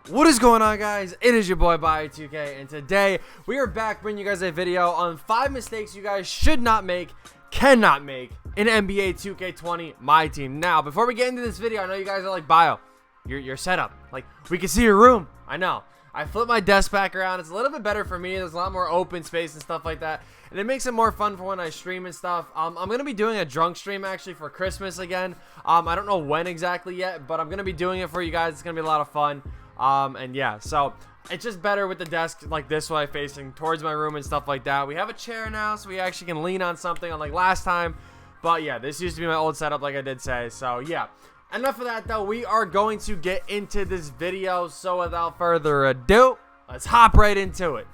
What is going on, guys? It is your boy By2K, and today we are back bringing you guys a video on 5 mistakes you guys should not make, cannot make in NBA 2K20 Myteam. Now, before we get into this video, I know you guys are like, Bio, your setup, like, we can see your room. I know. I flip my desk back around. It's a little bit better for me. There's a lot more open space and stuff like that, and it makes it more fun for when I stream and stuff. I'm gonna be doing a drunk stream actually for Christmas again. I don't know when exactly yet, but I'm gonna be doing it for you guys. It's gonna be a lot of fun. And yeah, so it's just better with the desk like this way facing towards my room and stuff like that. We have a chair now, so we actually can lean on something unlike last time. But yeah, this used to be my old setup, like I did say. So yeah, enough of that though. We are going to get into this video, so without further ado, let's hop right into it.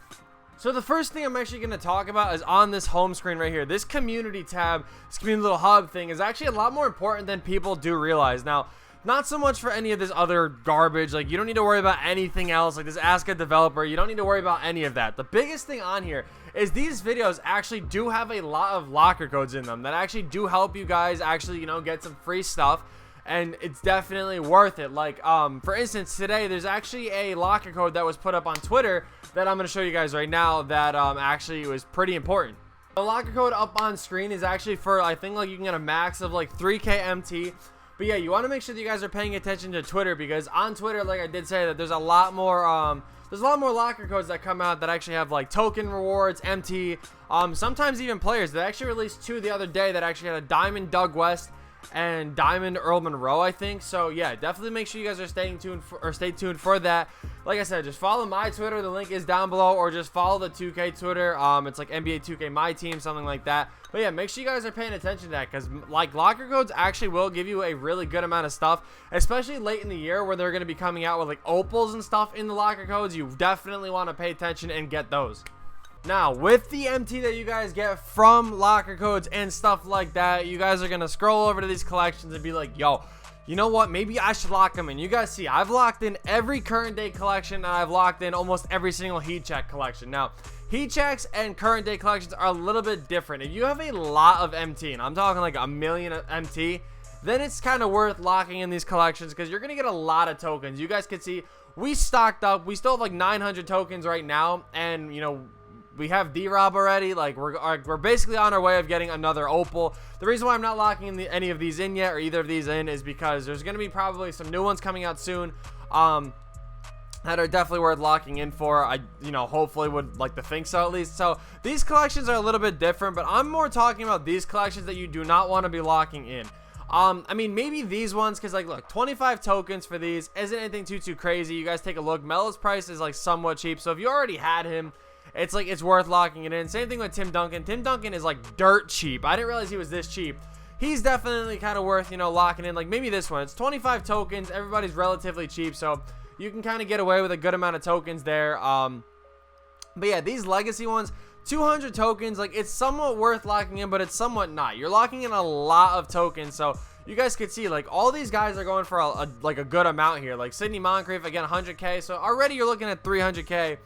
So the first thing I'm actually going to talk about is on this home screen right here. This community tab, this community little hub thing is actually a lot more important than people do realize. Now, not so much for any of this other garbage. Like, you don't need to worry about anything else. Like this Ask a Developer, you don't need to worry about any of that. The biggest thing on here is these videos actually do have a lot of locker codes in them that actually do help you guys actually, you know, get some free stuff. And it's definitely worth it. Like, for instance, today there's actually a locker code that was put up on Twitter that I'm going to show you guys right now that actually was pretty important. The locker code up on screen is actually for, I think, like, you can get a max of like 3K MT. But yeah, you want to make sure that you guys are paying attention to Twitter, because on Twitter, like I did say, that there's a lot more locker codes that come out that actually have like token rewards, MT, sometimes even players. They actually released 2 the other day that actually had a Diamond Doug West and Diamond Earl Monroe, I think. So yeah, definitely make sure you guys are stay tuned for that. Like I said, just follow my Twitter, the link is down below, or just follow the 2K Twitter. It's like NBA 2K Myteam, something like that. But yeah, make sure you guys are paying attention to that, because like locker codes actually will give you a really good amount of stuff, especially late in the year where they're going to be coming out with like opals and stuff in the locker codes. You definitely want to pay attention and get those. Now, with the MT that you guys get from locker codes and stuff like that, you guys are going to scroll over to these collections and be like, yo, you know what? Maybe I should lock them in. You guys see, I've locked in every current day collection, and I've locked in almost every single heat check collection. Now, heat checks and current day collections are a little bit different. If you have a lot of MT, and I'm talking like a million of MT, then it's kind of worth locking in these collections, because you're going to get a lot of tokens. You guys can see, we stocked up. We still have like 900 tokens right now, and, you know, we have D-Rob already. Like, we're basically on our way of getting another opal. The reason why I'm not locking in any of these in yet, or either of these in, is because there's going to be probably some new ones coming out soon that are definitely worth locking in for. I, you know, hopefully would like to think so, at least. So these collections are a little bit different, but I'm more talking about these collections that you do not want to be locking in. I mean, maybe these ones, because, like, look, 25 tokens for these isn't anything too crazy. You guys take a look. Melo's price is like somewhat cheap, so if you already had him, it's like, it's worth locking it in. Same thing with Tim Duncan. Tim Duncan is like dirt cheap. I didn't realize he was this cheap. He's definitely kind of worth, you know, locking in. Like maybe this one. It's 25 tokens. Everybody's relatively cheap, so you can kind of get away with a good amount of tokens there. But yeah, these legacy ones, 200 tokens. Like, it's somewhat worth locking in, but it's somewhat not. You're locking in a lot of tokens, so you guys could see, like, all these guys are going for a good amount here. Like Sidney Moncrief, again, 100K. So already you're looking at 300K.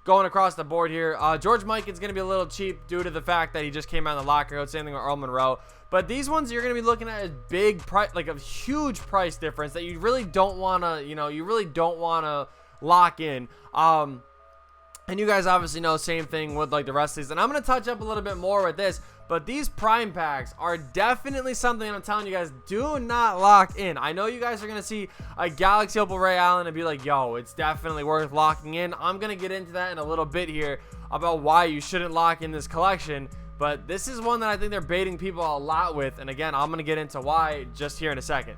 Going across the board here. George Mikan's going to be a little cheap due to the fact that he just came out of the locker code. Same thing with Earl Monroe. But these ones you're going to be looking at as big price, like a huge price difference that you really don't want to, you know, you really don't want to lock in. And you guys obviously know, same thing with like the rest of these. And I'm going to touch up a little bit more with this. But these prime packs are definitely something I'm telling you guys, do not lock in. I know you guys are going to see a Galaxy Opal Ray Allen and be like, yo, it's definitely worth locking in. I'm going to get into that in a little bit here about why you shouldn't lock in this collection. But this is one that I think they're baiting people a lot with. And again, I'm going to get into why just here in a second.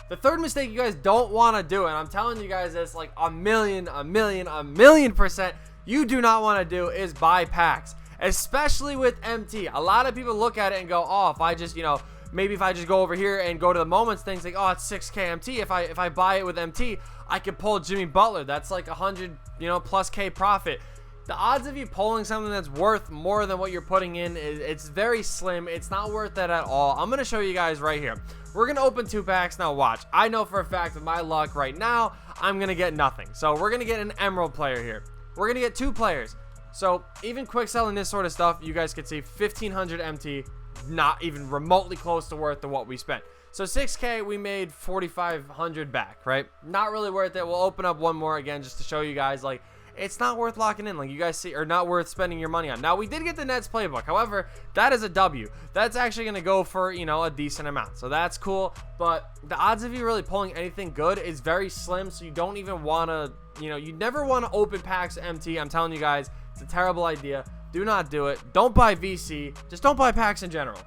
The third mistake you guys don't want to do, and I'm telling you guys this like a million %, you do not want to do, is buy packs. Especially with MT. A lot of people look at it and go, oh, if I just, you know, maybe if I just go over here and go to the moments things, like, oh, it's 6K MT. If I buy it with MT, I could pull Jimmy Butler. That's like 100, you know, plus K profit. The odds of you pulling something that's worth more than what you're putting in, it's very slim. It's not worth that at all. I'm going to show you guys right here. We're going to open 2 packs. Now watch. I know for a fact with my luck right now, I'm going to get nothing. So we're going to get an Emerald player here. We're going to get 2 players. So even quick selling this sort of stuff, you guys can see 1500 MT, not even remotely close to worth of what we spent. So 6K, we made 4,500 back, right? Not really worth it. We'll open up one more again just to show you guys, like, it's not worth locking in, like you guys see, or not worth spending your money on. Now, we did get the Nets playbook. However, that is a W. That's actually going to go for, you know, a decent amount. So that's cool. But the odds of you really pulling anything good is very slim. So you don't even want to, you know, you never want to open packs MT. I'm telling you guys, it's a terrible idea. Do not do it. Don't buy VC. Just don't buy packs in general.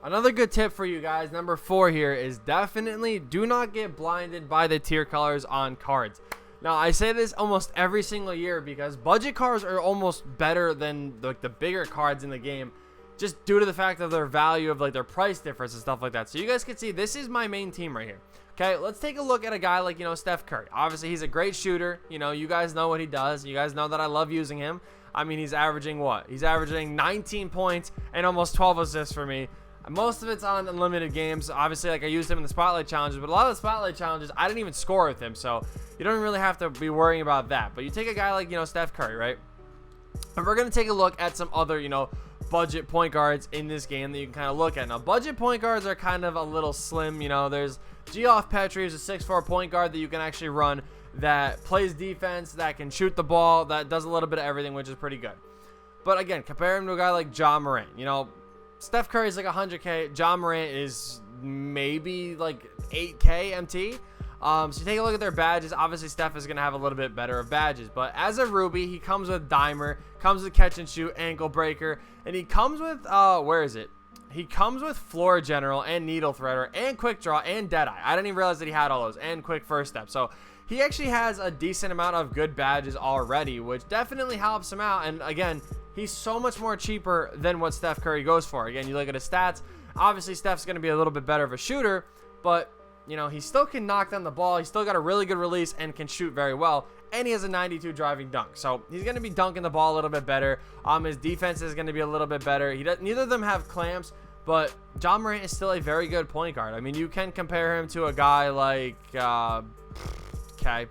Another good tip for you guys, number 4 here, is definitely do not get blinded by the tier colors on cards. Now, I say this almost every single year because budget cards are almost better than like the bigger cards in the game, just due to the fact of their value of like their price difference and stuff like that. So you guys can see this is my main team right here. Okay, let's take a look at a guy like, you know, Steph Curry. Obviously, he's a great shooter. You know, you guys know what he does. You guys know that I love using him. I mean, he's averaging what? He's averaging 19 points and almost 12 assists for me. Most of it's on unlimited games. Obviously, like I used him in the spotlight challenges, but a lot of the spotlight challenges I didn't even score with him, so you don't really have to be worrying about that. But you take a guy like, you know, Steph Curry, right? And we're gonna take a look at some other, you know, budget point guards in this game that you can kind of look at. Now, budget point guards are kind of a little slim. You know, there's Geoff Petrie, who's a 6'4" point guard that you can actually run, that plays defense, that can shoot the ball, that does a little bit of everything, which is pretty good. But again, compare him to a guy like Ja Morant. You know, Steph Curry is like 100K. Ja Morant is maybe like 8K MT. So you take a look at their badges. Obviously, Steph is going to have a little bit better of badges. But as a Ruby, he comes with Dimer, comes with Catch and Shoot, Ankle Breaker, and he comes with, where is it? He comes with Floor General and Needle Threader and Quick Draw and Deadeye. I didn't even realize that he had all those, and Quick First Step. So he actually has a decent amount of good badges already, which definitely helps him out. And again, he's so much more cheaper than what Steph Curry goes for. Again, you look at his stats. Obviously, Steph's going to be a little bit better of a shooter, but you know, he still can knock down the ball. He's still got a really good release and can shoot very well. And he has a 92 driving dunk. So he's going to be dunking the ball a little bit better. His defense is going to be a little bit better. Neither of them have clamps, but Ja Morant is still a very good point guard. I mean, you can compare him to a guy like, okay.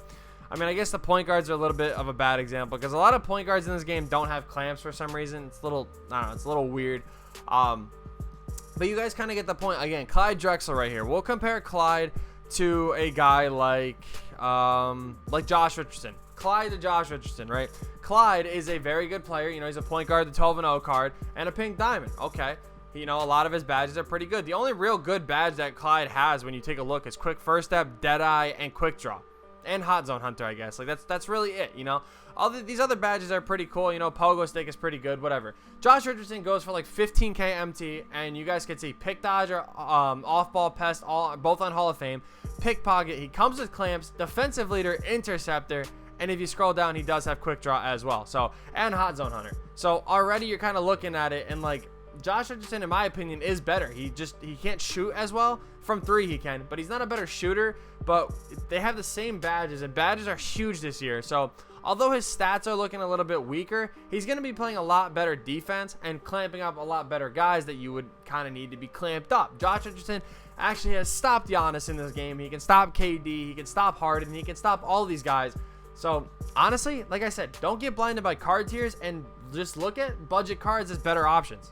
I mean, I guess the point guards are a little bit of a bad example because a lot of point guards in this game don't have clamps for some reason. It's a little, I don't know, it's a little weird. But you guys kind of get the point. Again, Clyde Drexler right here. We'll compare Clyde to a guy like Josh Richardson. Clyde to Josh Richardson, right? Clyde is a very good player. You know, he's a point guard, the 12-0 card, and a pink diamond. Okay. You know, a lot of his badges are pretty good. The only real good badge that Clyde has when you take a look is Quick First Step, Deadeye, and Quick Draw. And Hot Zone Hunter, I guess. Like, that's really it, you know? These other badges are pretty cool. You know, Pogo Stick is pretty good, whatever. Josh Richardson goes for like 15K MT, and you guys can see Pick Dodger, Off-Ball Pest, both on Hall of Fame. Pickpocket, he comes with clamps, Defensive Leader, Interceptor, and if you scroll down, he does have Quick Draw as well. So, and Hot Zone Hunter. So, already you're kind of looking at it, and like, Josh Richardson, in my opinion, is better. He can't shoot as well. From 3 he can, but he's not a better shooter. But they have the same badges, and badges are huge this year. So although his stats are looking a little bit weaker, he's going to be playing a lot better defense and clamping up a lot better guys that you would kind of need to be clamped up. Josh Richardson actually has stopped Giannis in this game. He can stop KD, he can stop Harden, he can stop all these guys. So honestly, like I said, don't get blinded by card tiers and just look at budget cards as better options.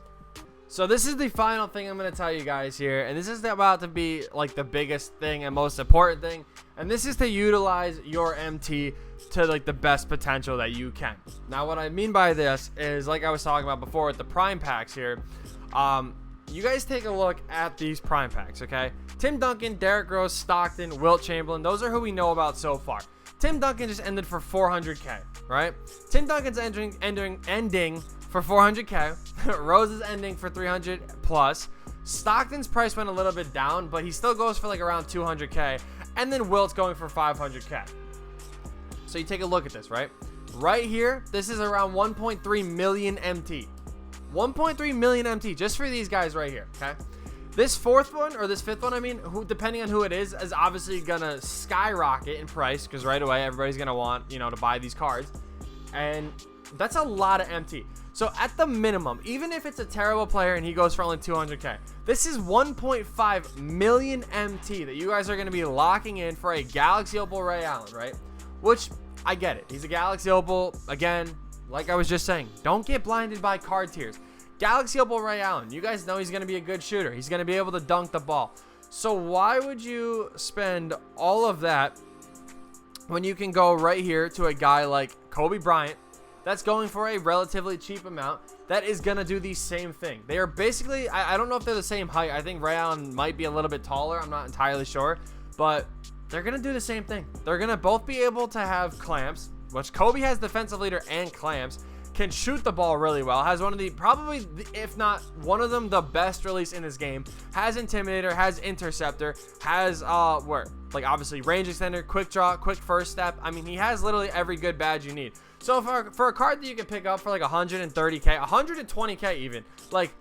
So this is the final thing I'm going to tell you guys here, and this is about to be like the biggest thing and most important thing, and this is to utilize your MT to like the best potential that you can. Now what I mean by this is, like I was talking about before with the prime packs here, you guys take a look at these prime packs, okay? Tim Duncan, Derrick Rose, Stockton, Wilt Chamberlain, those are who we know about so far. Tim Duncan just ended for 400K, right? Tim Duncan's ending for 400K. Rose is ending for 300 plus. Stockton's price went a little bit down, but he still goes for like around 200K. And then Wilt's going for 500K. So you take a look at this, right? Right here, this is around 1.3 million MT. 1.3 million MT just for these guys right here, okay? This fourth one, or this fifth one, I mean, who, depending on who it is obviously gonna skyrocket in price because right away everybody's gonna want, you know, to buy these cards. And that's a lot of MT. So at the minimum, even if it's a terrible player and he goes for only 200K, this is 1.5 million MT that you guys are going to be locking in for a Galaxy Opal Ray Allen, right? Which, I get it. He's a Galaxy Opal. Again, like I was just saying, don't get blinded by card tiers. Galaxy Opal Ray Allen, you guys know he's going to be a good shooter. He's going to be able to dunk the ball. So why would you spend all of that when you can go right here to a guy like Kobe Bryant that's going for a relatively cheap amount that is going to do the same thing? They are basically, I don't know if they're the same height. I think Ray Allen might be a little bit taller. I'm not entirely sure, but they're going to do the same thing. They're going to both be able to have clamps, which Kobe has defensive leader and clamps, can shoot the ball really well, has one of the, probably, if not one of them, the best release in this game, has intimidator, has interceptor, has, like obviously range extender, quick draw, quick first step. I mean, he has literally every good badge you need. So for a card that you can pick up for like 130k, 120k even, like,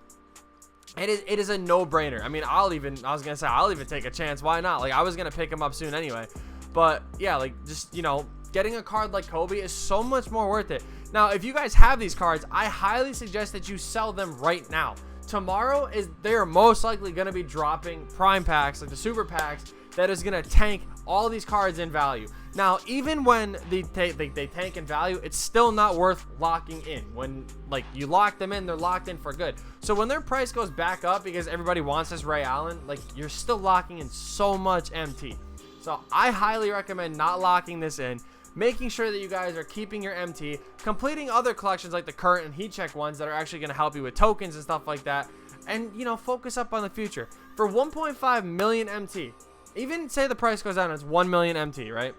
it is a no-brainer. I mean, I'll even take a chance. Why not? Like, I was gonna pick him up soon anyway. But yeah, like, just, you know, getting a card like Kobe is so much more worth it. Now, if you guys have these cards, I highly suggest that you sell them right now. Tomorrow they are most likely going to be dropping prime packs, like the super packs, that is going to tank all these cards in value. Now, even when they tank in value, it's still not worth locking in. When, like, you lock them in, they're locked in for good. So when their price goes back up because everybody wants this Ray Allen, like, you're still locking in so much MT. So I highly recommend not locking this in, making sure that you guys are keeping your MT, completing other collections like the current and heat check ones that are actually going to help you with tokens and stuff like that, and, you know, focus up on the future. For 1.5 million MT, even say the price goes down, it's 1 million MT, right?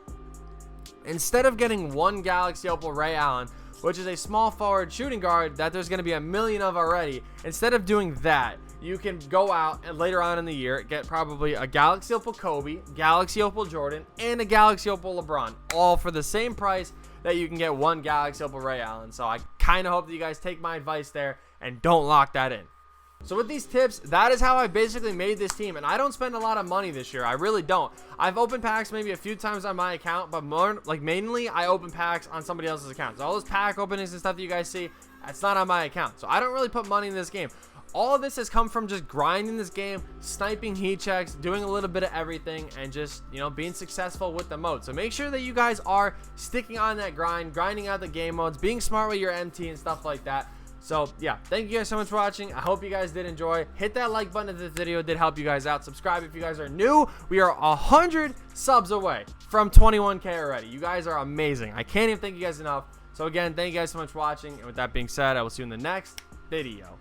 Instead of getting one Galaxy Opal Ray Allen, which is a small forward shooting guard that there's going to be a million of already, instead of doing that, you can go out and later on in the year get probably a Galaxy Opal Kobe, Galaxy Opal Jordan, and a Galaxy Opal LeBron, all for the same price that you can get one Galaxy Opal Ray Allen. So I kind of hope that you guys take my advice there and don't lock that in. So with these tips, that is how I basically made this team, and I don't spend a lot of money this year. I really don't. I've opened packs maybe a few times on my account, but more like mainly I open packs on somebody else's account. So all those pack openings and stuff that you guys see, that's not on my account. So I don't really put money in this game. All of this has come from just grinding this game, sniping heat checks, doing a little bit of everything, and just, you know, being successful with the mode. So make sure that you guys are sticking on that grind, grinding out the game modes, being smart with your MT and stuff like that. So yeah, thank you guys so much for watching. I hope you guys did enjoy. Hit that like button if this video did help you guys out. Subscribe if you guys are new. We are 100 subs away from 21k already. You guys are amazing. I can't even thank you guys enough. So again, thank you guys so much for watching. And with that being said, I will see you in the next video.